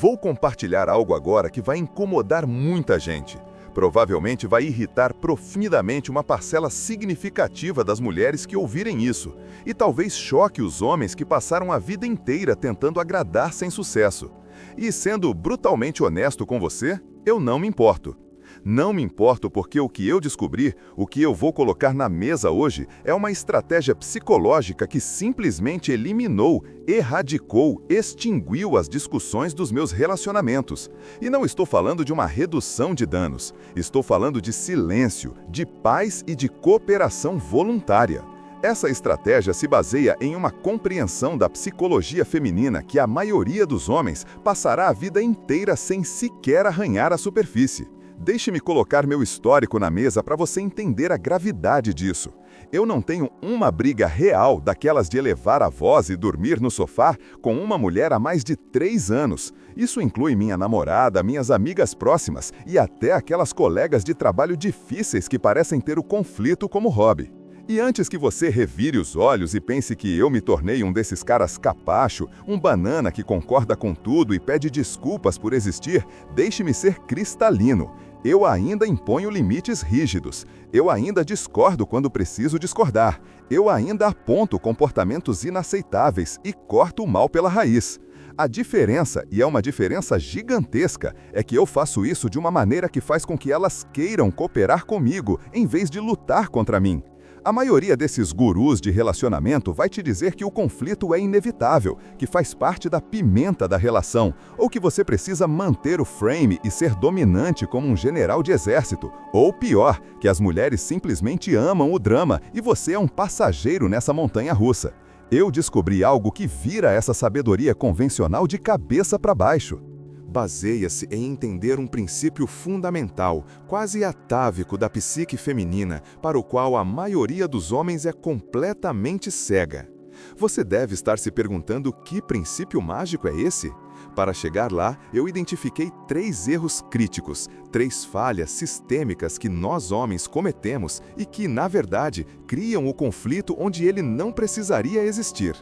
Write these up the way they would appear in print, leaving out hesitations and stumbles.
Vou compartilhar algo agora que vai incomodar muita gente. Provavelmente vai irritar profundamente uma parcela significativa das mulheres que ouvirem isso, e talvez choque os homens que passaram a vida inteira tentando agradar sem sucesso. E sendo brutalmente honesto com você, eu não me importo. Não me importo porque o que eu descobri, o que eu vou colocar na mesa hoje, é uma estratégia psicológica que simplesmente eliminou, erradicou, extinguiu as discussões dos meus relacionamentos. E não estou falando de uma redução de danos, estou falando de silêncio, de paz e de cooperação voluntária. Essa estratégia se baseia em uma compreensão da psicologia feminina que a maioria dos homens passará a vida inteira sem sequer arranhar a superfície. Deixe-me colocar meu histórico na mesa para você entender a gravidade disso. Eu não tenho uma briga real daquelas de elevar a voz e dormir no sofá com uma mulher há mais de 3 anos. Isso inclui minha namorada, minhas amigas próximas e até aquelas colegas de trabalho difíceis que parecem ter o conflito como hobby. E antes que você revire os olhos e pense que eu me tornei um desses caras capacho, um banana que concorda com tudo e pede desculpas por existir, deixe-me ser cristalino. Eu ainda imponho limites rígidos. Eu ainda discordo quando preciso discordar. Eu ainda aponto comportamentos inaceitáveis e corto o mal pela raiz. A diferença, e é uma diferença gigantesca, é que eu faço isso de uma maneira que faz com que elas queiram cooperar comigo, em vez de lutar contra mim. A maioria desses gurus de relacionamento vai te dizer que o conflito é inevitável, que faz parte da pimenta da relação, ou que você precisa manter o frame e ser dominante como um general de exército, ou pior, que as mulheres simplesmente amam o drama e você é um passageiro nessa montanha-russa. Eu descobri algo que vira essa sabedoria convencional de cabeça para baixo. Baseia-se em entender um princípio fundamental, quase atávico da psique feminina, para o qual a maioria dos homens é completamente cega. Você deve estar se perguntando que princípio mágico é esse? Para chegar lá, eu identifiquei 3 erros críticos, 3 falhas sistêmicas que nós homens cometemos e que, na verdade, criam o conflito onde ele não precisaria existir.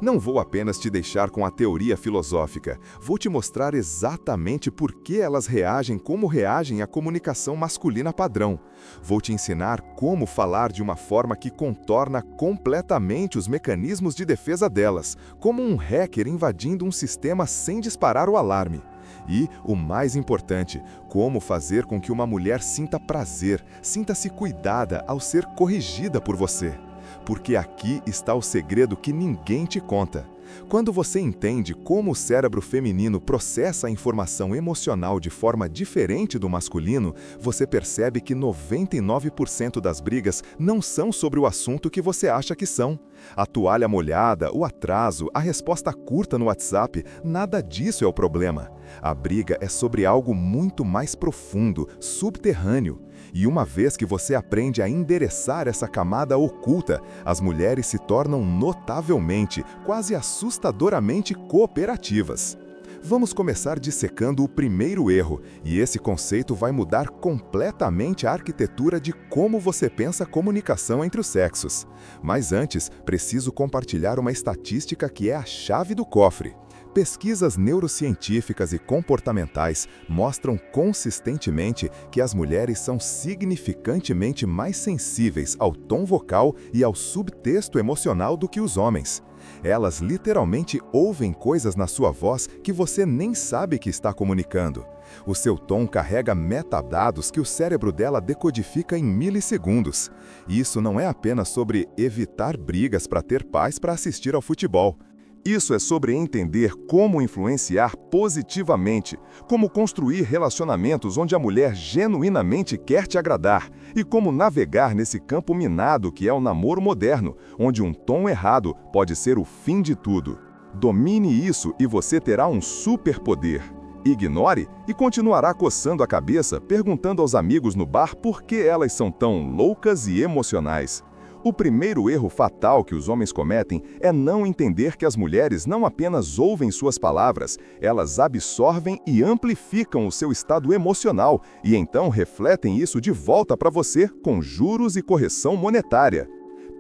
Não vou apenas te deixar com a teoria filosófica, vou te mostrar exatamente por que elas reagem como reagem à comunicação masculina padrão. Vou te ensinar como falar de uma forma que contorna completamente os mecanismos de defesa delas, como um hacker invadindo um sistema sem disparar o alarme. E, o mais importante, como fazer com que uma mulher sinta prazer, sinta-se cuidada ao ser corrigida por você. Porque aqui está o segredo que ninguém te conta. Quando você entende como o cérebro feminino processa a informação emocional de forma diferente do masculino, você percebe que 99% das brigas não são sobre o assunto que você acha que são. A toalha molhada, o atraso, a resposta curta no WhatsApp, nada disso é o problema. A briga é sobre algo muito mais profundo, subterrâneo. E uma vez que você aprende a endereçar essa camada oculta, as mulheres se tornam notavelmente, quase assustadoramente cooperativas. Vamos começar dissecando o primeiro erro, e esse conceito vai mudar completamente a arquitetura de como você pensa a comunicação entre os sexos. Mas antes, preciso compartilhar uma estatística que é a chave do cofre. Pesquisas neurocientíficas e comportamentais mostram consistentemente que as mulheres são significantemente mais sensíveis ao tom vocal e ao subtexto emocional do que os homens. Elas literalmente ouvem coisas na sua voz que você nem sabe que está comunicando. O seu tom carrega metadados que o cérebro dela decodifica em milissegundos. E isso não é apenas sobre evitar brigas para ter paz para assistir ao futebol. Isso é sobre entender como influenciar positivamente, como construir relacionamentos onde a mulher genuinamente quer te agradar e como navegar nesse campo minado que é o namoro moderno, onde um tom errado pode ser o fim de tudo. Domine isso e você terá um superpoder. Ignore e continuará coçando a cabeça, perguntando aos amigos no bar por que elas são tão loucas e emocionais. O primeiro erro fatal que os homens cometem é não entender que as mulheres não apenas ouvem suas palavras, elas absorvem e amplificam o seu estado emocional e então refletem isso de volta para você com juros e correção monetária.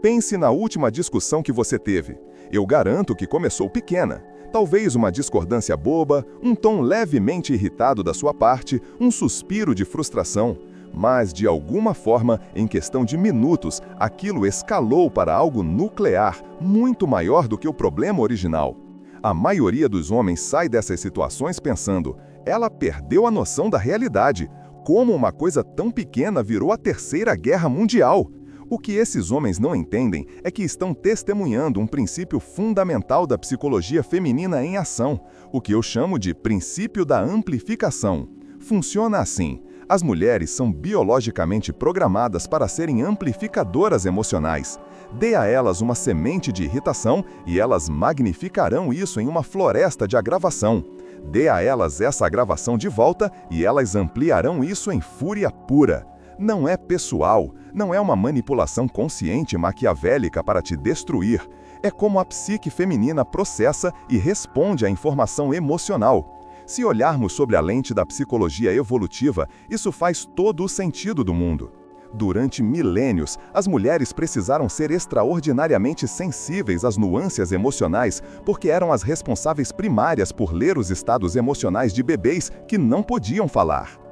Pense na última discussão que você teve. Eu garanto que começou pequena. Talvez uma discordância boba, um tom levemente irritado da sua parte, um suspiro de frustração. Mas, de alguma forma, em questão de minutos, aquilo escalou para algo nuclear, muito maior do que o problema original. A maioria dos homens sai dessas situações pensando: ela perdeu a noção da realidade. Como uma coisa tão pequena virou a Terceira Guerra Mundial? O que esses homens não entendem é que estão testemunhando um princípio fundamental da psicologia feminina em ação, o que eu chamo de princípio da amplificação. Funciona assim: as mulheres são biologicamente programadas para serem amplificadoras emocionais. Dê a elas uma semente de irritação e elas magnificarão isso em uma floresta de agravação. Dê a elas essa agravação de volta e elas ampliarão isso em fúria pura. Não é pessoal, não é uma manipulação consciente maquiavélica para te destruir. É como a psique feminina processa e responde à informação emocional. Se olharmos sobre a lente da psicologia evolutiva, isso faz todo o sentido do mundo. Durante milênios, as mulheres precisaram ser extraordinariamente sensíveis às nuances emocionais porque eram as responsáveis primárias por ler os estados emocionais de bebês que não podiam falar.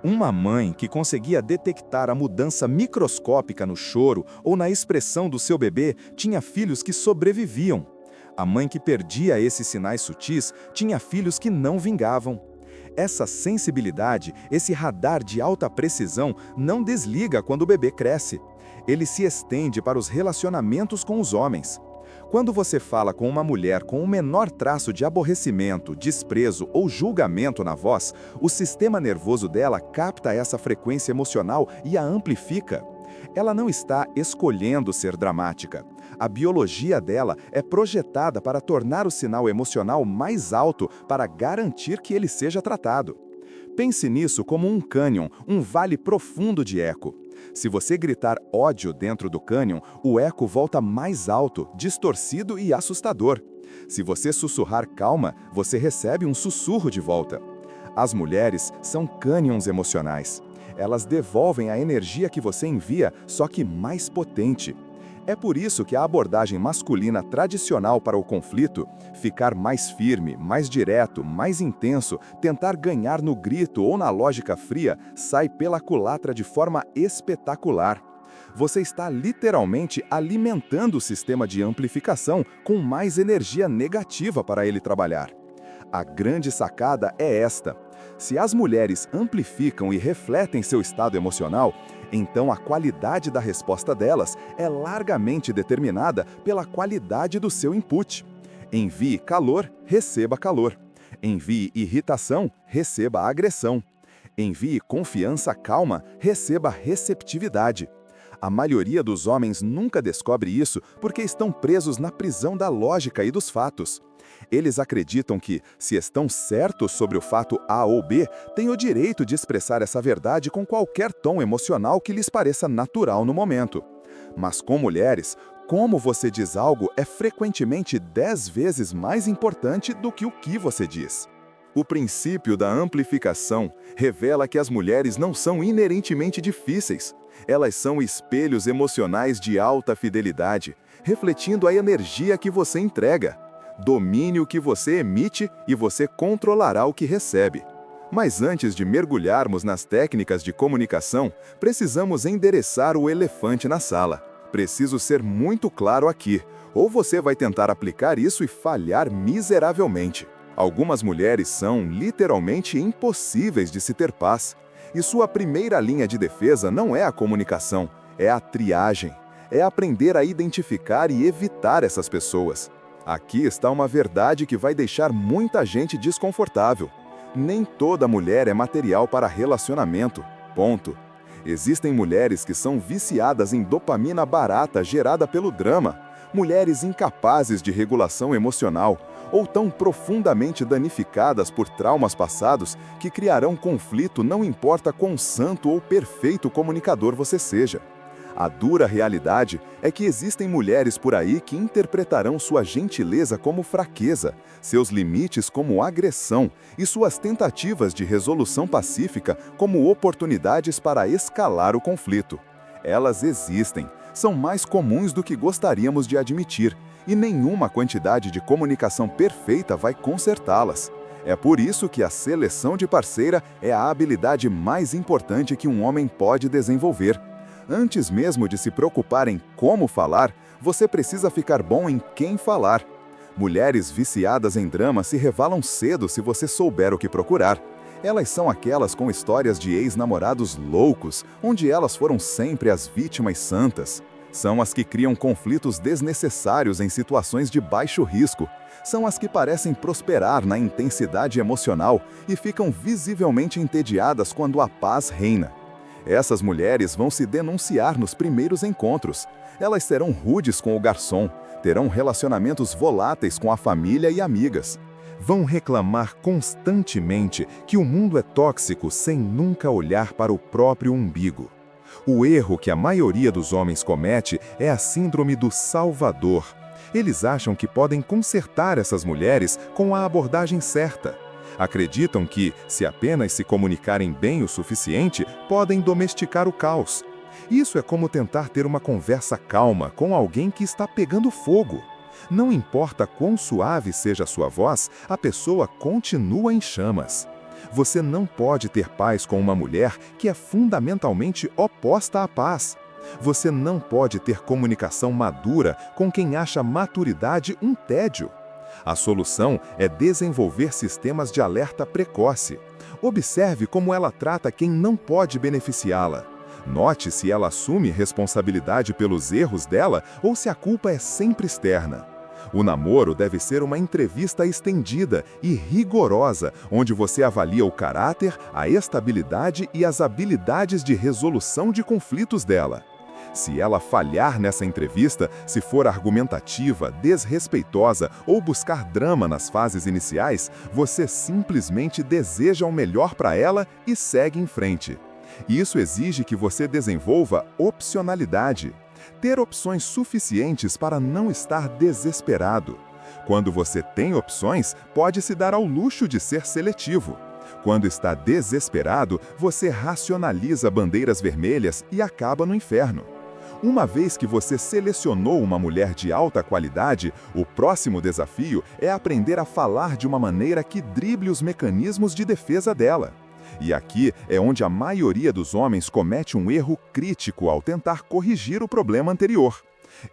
Uma mãe que conseguia detectar a mudança microscópica no choro ou na expressão do seu bebê tinha filhos que sobreviviam. A mãe que perdia esses sinais sutis tinha filhos que não vingavam. Essa sensibilidade, esse radar de alta precisão, não desliga quando o bebê cresce. Ele se estende para os relacionamentos com os homens. Quando você fala com uma mulher com o menor traço de aborrecimento, desprezo ou julgamento na voz, o sistema nervoso dela capta essa frequência emocional e a amplifica. Ela não está escolhendo ser dramática. A biologia dela é projetada para tornar o sinal emocional mais alto para garantir que ele seja tratado. Pense nisso como um cânion, um vale profundo de eco. Se você gritar ódio dentro do cânion, o eco volta mais alto, distorcido e assustador. Se você sussurrar calma, você recebe um sussurro de volta. As mulheres são cânions emocionais. Elas devolvem a energia que você envia, só que mais potente. É por isso que a abordagem masculina tradicional para o conflito, ficar mais firme, mais direto, mais intenso, tentar ganhar no grito ou na lógica fria, sai pela culatra de forma espetacular. Você está literalmente alimentando o sistema de amplificação com mais energia negativa para ele trabalhar. A grande sacada é esta: se as mulheres amplificam e refletem seu estado emocional, então a qualidade da resposta delas é largamente determinada pela qualidade do seu input. Envie calor, receba calor. Envie irritação, receba agressão. Envie confiança calma, receba receptividade. A maioria dos homens nunca descobre isso porque estão presos na prisão da lógica e dos fatos. Eles acreditam que, se estão certos sobre o fato A ou B, têm o direito de expressar essa verdade com qualquer tom emocional que lhes pareça natural no momento. Mas com mulheres, como você diz algo é frequentemente 10 vezes mais importante do que o que você diz. O princípio da amplificação revela que as mulheres não são inerentemente difíceis. Elas são espelhos emocionais de alta fidelidade, refletindo a energia que você entrega. Domine o que você emite e você controlará o que recebe. Mas antes de mergulharmos nas técnicas de comunicação, precisamos endereçar o elefante na sala. Preciso ser muito claro aqui, ou você vai tentar aplicar isso e falhar miseravelmente. Algumas mulheres são, literalmente, impossíveis de se ter paz. E sua primeira linha de defesa não é a comunicação, é a triagem. É aprender a identificar e evitar essas pessoas. Aqui está uma verdade que vai deixar muita gente desconfortável. Nem toda mulher é material para relacionamento. Ponto. Existem mulheres que são viciadas em dopamina barata gerada pelo drama. Mulheres incapazes de regulação emocional ou tão profundamente danificadas por traumas passados que criarão conflito não importa quão santo ou perfeito comunicador você seja. A dura realidade é que existem mulheres por aí que interpretarão sua gentileza como fraqueza, seus limites como agressão e suas tentativas de resolução pacífica como oportunidades para escalar o conflito. Elas existem, são mais comuns do que gostaríamos de admitir, e nenhuma quantidade de comunicação perfeita vai consertá-las. É por isso que a seleção de parceira é a habilidade mais importante que um homem pode desenvolver. Antes mesmo de se preocupar em como falar, você precisa ficar bom em quem falar. Mulheres viciadas em drama se revelam cedo se você souber o que procurar. Elas são aquelas com histórias de ex-namorados loucos, onde elas foram sempre as vítimas santas. São as que criam conflitos desnecessários em situações de baixo risco. São as que parecem prosperar na intensidade emocional e ficam visivelmente entediadas quando a paz reina. Essas mulheres vão se denunciar nos primeiros encontros. Elas serão rudes com o garçom, terão relacionamentos voláteis com a família e amigas. Vão reclamar constantemente que o mundo é tóxico sem nunca olhar para o próprio umbigo. O erro que a maioria dos homens comete é a síndrome do salvador. Eles acham que podem consertar essas mulheres com a abordagem certa. Acreditam que, se apenas se comunicarem bem o suficiente, podem domesticar o caos. Isso é como tentar ter uma conversa calma com alguém que está pegando fogo. Não importa quão suave seja a sua voz, a pessoa continua em chamas. Você não pode ter paz com uma mulher que é fundamentalmente oposta à paz. Você não pode ter comunicação madura com quem acha maturidade um tédio. A solução é desenvolver sistemas de alerta precoce. Observe como ela trata quem não pode beneficiá-la. Note se ela assume responsabilidade pelos erros dela ou se a culpa é sempre externa. O namoro deve ser uma entrevista estendida e rigorosa, onde você avalia o caráter, a estabilidade e as habilidades de resolução de conflitos dela. Se ela falhar nessa entrevista, se for argumentativa, desrespeitosa ou buscar drama nas fases iniciais, você simplesmente deseja o melhor para ela e segue em frente. Isso exige que você desenvolva opcionalidade. Ter opções suficientes para não estar desesperado. Quando você tem opções, pode se dar ao luxo de ser seletivo. Quando está desesperado, você racionaliza bandeiras vermelhas e acaba no inferno. Uma vez que você selecionou uma mulher de alta qualidade, o próximo desafio é aprender a falar de uma maneira que drible os mecanismos de defesa dela. E aqui é onde a maioria dos homens comete um erro crítico ao tentar corrigir o problema anterior.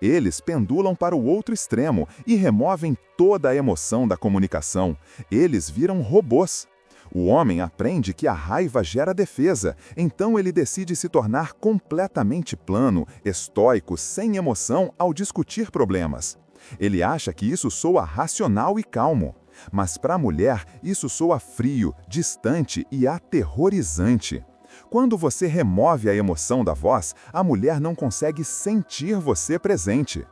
Eles pendulam para o outro extremo e removem toda a emoção da comunicação. Eles viram robôs. O homem aprende que a raiva gera defesa, então ele decide se tornar completamente plano, estoico, sem emoção ao discutir problemas. Ele acha que isso soa racional e calmo. Mas para a mulher, isso soa frio, distante e aterrorizante. Quando você remove a emoção da voz, a mulher não consegue sentir você presente.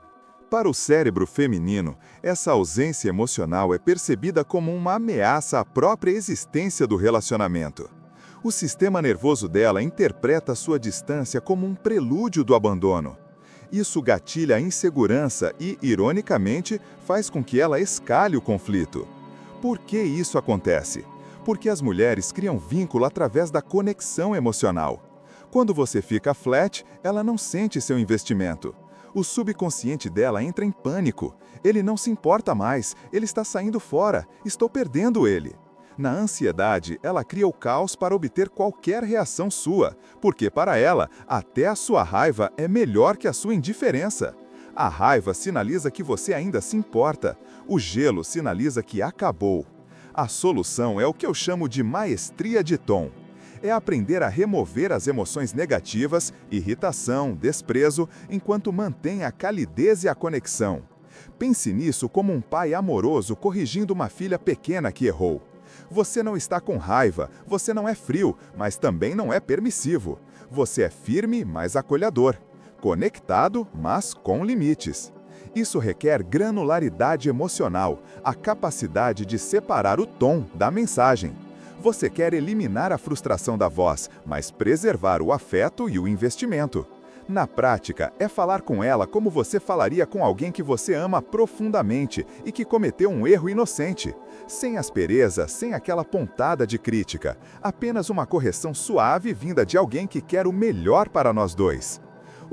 Para o cérebro feminino, essa ausência emocional é percebida como uma ameaça à própria existência do relacionamento. O sistema nervoso dela interpreta sua distância como um prelúdio do abandono. Isso gatilha a insegurança e, ironicamente, faz com que ela escale o conflito. Por que isso acontece? Porque as mulheres criam vínculo através da conexão emocional. Quando você fica flat, ela não sente seu investimento. O subconsciente dela entra em pânico. Ele não se importa mais, ele está saindo fora, estou perdendo ele. Na ansiedade, ela cria o caos para obter qualquer reação sua, porque para ela, até a sua raiva é melhor que a sua indiferença. A raiva sinaliza que você ainda se importa. O gelo sinaliza que acabou. A solução é o que eu chamo de maestria de tom. É aprender a remover as emoções negativas, irritação, desprezo, enquanto mantém a calidez e a conexão. Pense nisso como um pai amoroso corrigindo uma filha pequena que errou. Você não está com raiva, você não é frio, mas também não é permissivo. Você é firme, mas acolhedor. Conectado, mas com limites. Isso requer granularidade emocional, a capacidade de separar o tom da mensagem. Você quer eliminar a frustração da voz, mas preservar o afeto e o investimento. Na prática, é falar com ela como você falaria com alguém que você ama profundamente e que cometeu um erro inocente. Sem aspereza, sem aquela pontada de crítica. Apenas uma correção suave vinda de alguém que quer o melhor para nós dois.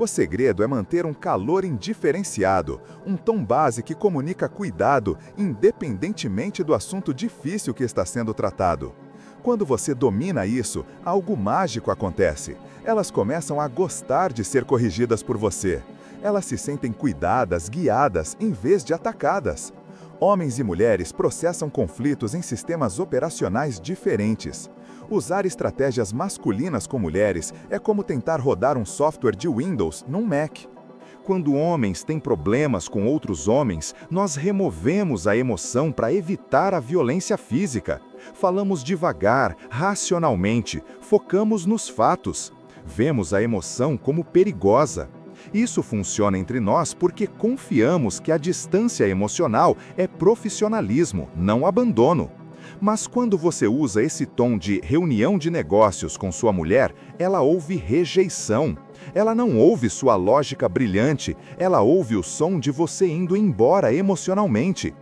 O segredo é manter um calor indiferenciado, um tom base que comunica cuidado, independentemente do assunto difícil que está sendo tratado. Quando você domina isso, algo mágico acontece. Elas começam a gostar de ser corrigidas por você. Elas se sentem cuidadas, guiadas, em vez de atacadas. Homens e mulheres processam conflitos em sistemas operacionais diferentes. Usar estratégias masculinas com mulheres é como tentar rodar um software de Windows num Mac. Quando homens têm problemas com outros homens, nós removemos a emoção para evitar a violência física. Falamos devagar, racionalmente, focamos nos fatos. Vemos a emoção como perigosa. Isso funciona entre nós porque confiamos que a distância emocional é profissionalismo, não abandono. Mas quando você usa esse tom de reunião de negócios com sua mulher, ela ouve rejeição. Ela não ouve sua lógica brilhante, ela ouve o som de você indo embora emocionalmente.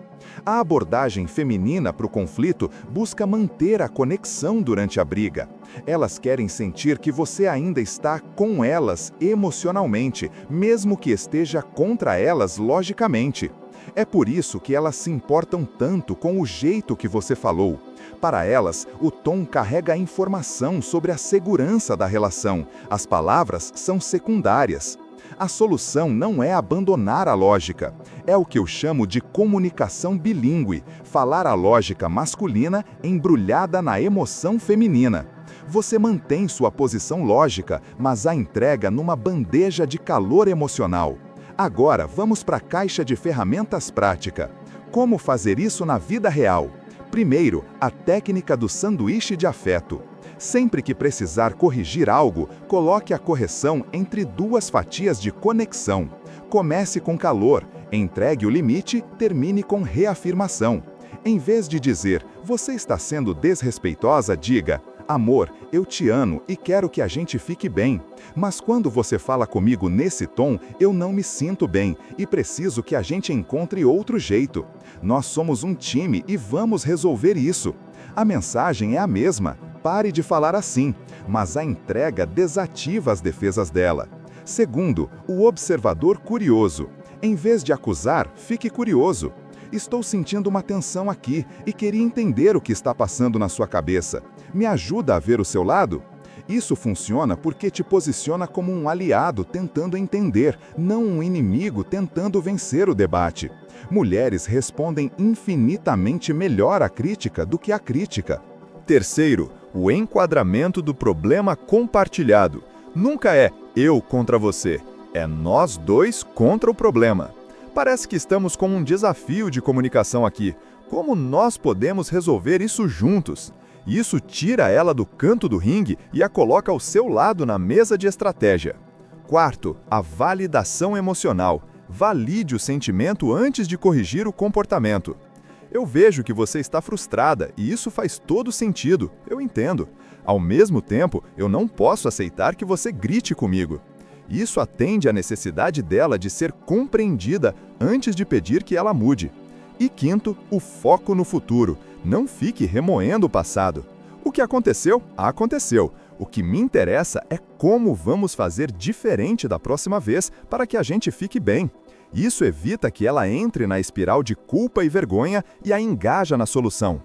A abordagem feminina para o conflito busca manter a conexão durante a briga. Elas querem sentir que você ainda está com elas emocionalmente, mesmo que esteja contra elas logicamente. É por isso que elas se importam tanto com o jeito que você falou. Para elas, o tom carrega informação sobre a segurança da relação. As palavras são secundárias. A solução não é abandonar a lógica. É o que eu chamo de comunicação bilíngue, falar a lógica masculina embrulhada na emoção feminina. Você mantém sua posição lógica, mas a entrega numa bandeja de calor emocional. Agora, vamos para a caixa de ferramentas prática. Como fazer isso na vida real? Primeiro, a técnica do sanduíche de afeto. Sempre que precisar corrigir algo, coloque a correção entre duas fatias de conexão. Comece com calor, entregue o limite, termine com reafirmação. Em vez de dizer, você está sendo desrespeitosa, diga, amor, eu te amo e quero que a gente fique bem. Mas quando você fala comigo nesse tom, eu não me sinto bem e preciso que a gente encontre outro jeito. Nós somos um time e vamos resolver isso. A mensagem é a mesma. Pare de falar assim, mas a entrega desativa as defesas dela. Segundo, o observador curioso. Em vez de acusar, fique curioso. Estou sentindo uma tensão aqui e queria entender o que está passando na sua cabeça. Me ajuda a ver o seu lado? Isso funciona porque te posiciona como um aliado tentando entender, não um inimigo tentando vencer o debate. Mulheres respondem infinitamente melhor à crítica do que à crítica. Terceiro, o enquadramento do problema compartilhado. Nunca é eu contra você, é nós dois contra o problema. Parece que estamos com um desafio de comunicação aqui. Como nós podemos resolver isso juntos? Isso tira ela do canto do ringue e a coloca ao seu lado na mesa de estratégia. Quarto, a validação emocional. Valide o sentimento antes de corrigir o comportamento. Eu vejo que você está frustrada e isso faz todo sentido, eu entendo. Ao mesmo tempo, eu não posso aceitar que você grite comigo. Isso atende à necessidade dela de ser compreendida antes de pedir que ela mude. E quinto, o foco no futuro. Não fique remoendo o passado. O que aconteceu, aconteceu. O que me interessa é como vamos fazer diferente da próxima vez para que a gente fique bem. Isso evita que ela entre na espiral de culpa e vergonha e a engaja na solução.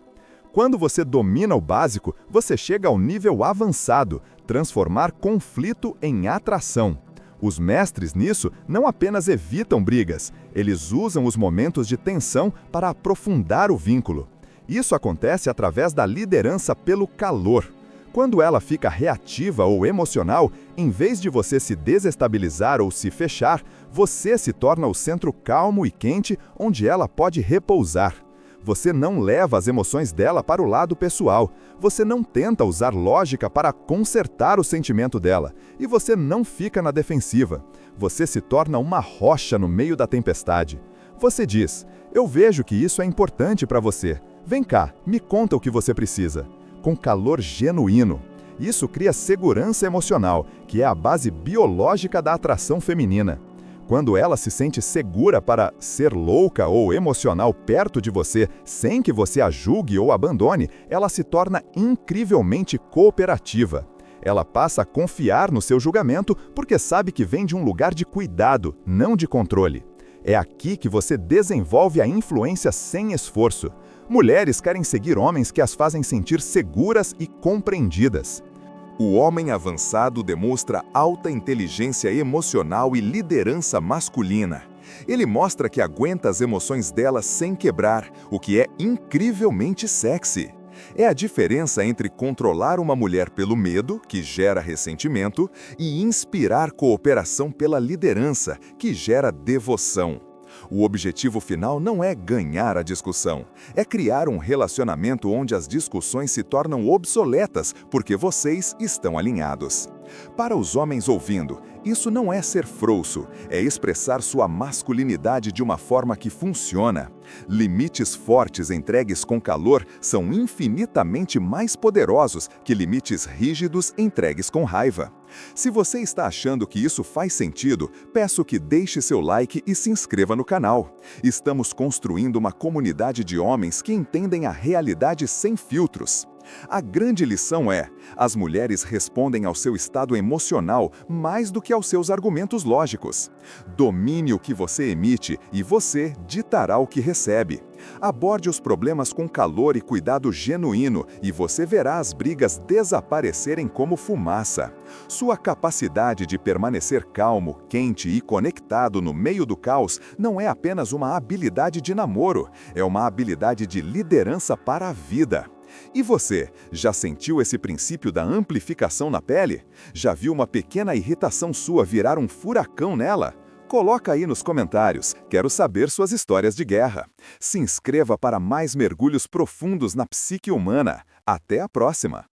Quando você domina o básico, você chega ao nível avançado, transformar conflito em atração. Os mestres nisso não apenas evitam brigas, eles usam os momentos de tensão para aprofundar o vínculo. Isso acontece através da liderança pelo calor. Quando ela fica reativa ou emocional, em vez de você se desestabilizar ou se fechar, você se torna o centro calmo e quente onde ela pode repousar. Você não leva as emoções dela para o lado pessoal. Você não tenta usar lógica para consertar o sentimento dela. E você não fica na defensiva. Você se torna uma rocha no meio da tempestade. Você diz, eu vejo que isso é importante para você. Vem cá, me conta o que você precisa. Com calor genuíno. Isso cria segurança emocional, que é a base biológica da atração feminina. Quando ela se sente segura para ser louca ou emocional perto de você, sem que você a julgue ou abandone, ela se torna incrivelmente cooperativa. Ela passa a confiar no seu julgamento porque sabe que vem de um lugar de cuidado, não de controle. É aqui que você desenvolve a influência sem esforço. Mulheres querem seguir homens que as fazem sentir seguras e compreendidas. O homem avançado demonstra alta inteligência emocional e liderança masculina. Ele mostra que aguenta as emoções dela sem quebrar, o que é incrivelmente sexy. É a diferença entre controlar uma mulher pelo medo, que gera ressentimento, e inspirar cooperação pela liderança, que gera devoção. O objetivo final não é ganhar a discussão, é criar um relacionamento onde as discussões se tornam obsoletas porque vocês estão alinhados. Para os homens ouvindo, isso não é ser frouxo, é expressar sua masculinidade de uma forma que funciona. Limites fortes entregues com calor são infinitamente mais poderosos que limites rígidos entregues com raiva. Se você está achando que isso faz sentido, peço que deixe seu like e se inscreva no canal. Estamos construindo uma comunidade de homens que entendem a realidade sem filtros. A grande lição é: as mulheres respondem ao seu estado emocional mais do que aos seus argumentos lógicos. Domine o que você emite e você ditará o que recebe. Aborde os problemas com calor e cuidado genuíno e você verá as brigas desaparecerem como fumaça. Sua capacidade de permanecer calmo, quente e conectado no meio do caos não é apenas uma habilidade de namoro, é uma habilidade de liderança para a vida. E você, já sentiu esse princípio da amplificação na pele? Já viu uma pequena irritação sua virar um furacão nela? Coloca aí nos comentários, quero saber suas histórias de guerra. Se inscreva para mais mergulhos profundos na psique humana. Até a próxima!